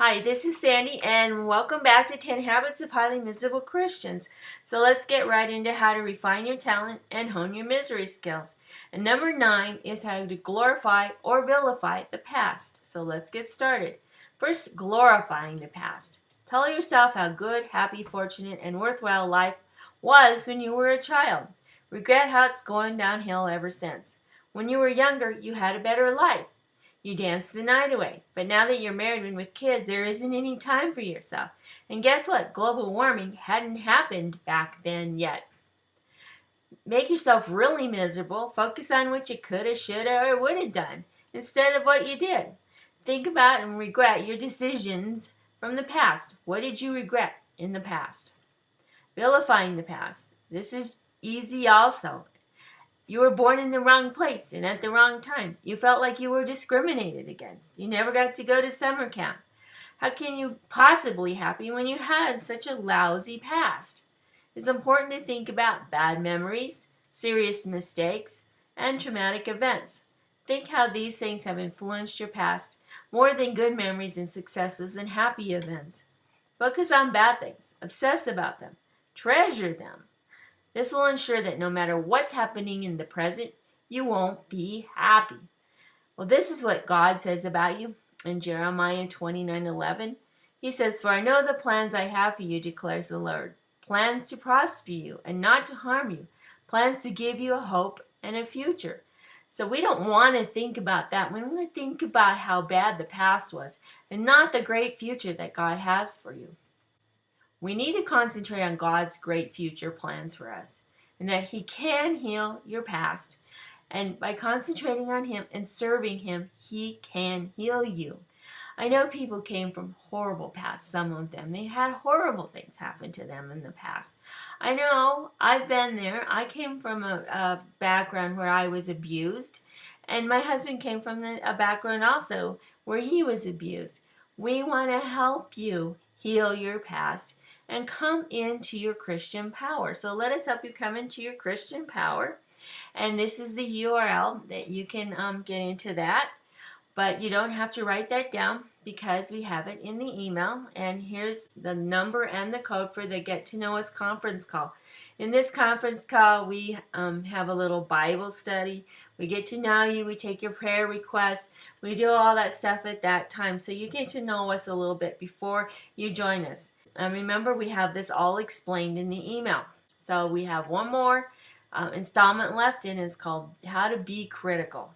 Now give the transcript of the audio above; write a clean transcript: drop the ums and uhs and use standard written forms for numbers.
Hi, this is Sandy, and welcome back to 10 Habits of Highly Miserable Christians. So let's get right into how to refine your talent and hone your misery skills. And number 9 is how to glorify or vilify the past. So let's get started. First, glorifying the past. Tell yourself how good, happy, fortunate, and worthwhile life was when you were a child. Regret how it's going downhill ever since. When you were younger, you had a better life. You danced the night away. But now that you're married and with kids, there isn't any time for yourself. And guess what? Global warming hadn't happened back then yet. Make yourself really miserable. Focus on what you could have, should have, or would have done instead of what you did. Think about and regret your decisions from the past. What did you regret in the past? Vilifying the past. This is easy also. You were born in the wrong place and at the wrong time. You felt like you were discriminated against. You never got to go to summer camp. How can you possibly be happy when you had such a lousy past? It's important to think about bad memories, serious mistakes, and traumatic events. Think how these things have influenced your past more than good memories and successes and happy events. Focus on bad things. Obsess about them. Treasure them. This will ensure that no matter what's happening in the present, you won't be happy. Well, this is what God says about you in Jeremiah 29:11. He says, "For I know the plans I have for you, declares the Lord. Plans to prosper you and not to harm you. Plans to give you a hope and a future." So we don't want to think about that. We want to think about how bad the past was and not the great future that God has for you. We need to concentrate on God's great future plans for us and that He can heal your past. And by concentrating on Him and serving Him, He can heal you. I know people came from horrible past, some of them. They had horrible things happen to them in the past. I know, I've been there. I came from a background where I was abused. And my husband came from a background also where he was abused. We want to help you heal your past and come into your Christian power. So let us help you come into your Christian power. And this is the URL that you can get into that. But you don't have to write that down because we have it in the email. And here's the number and the code for the Get to Know Us conference call. In this conference call, we have a little Bible study. We get to know you. We take your prayer requests. We do all that stuff at that time. So you get to know us a little bit before you join us. And remember, we have this all explained in the email. So we have one more installment left, and it's called How to Be Critical.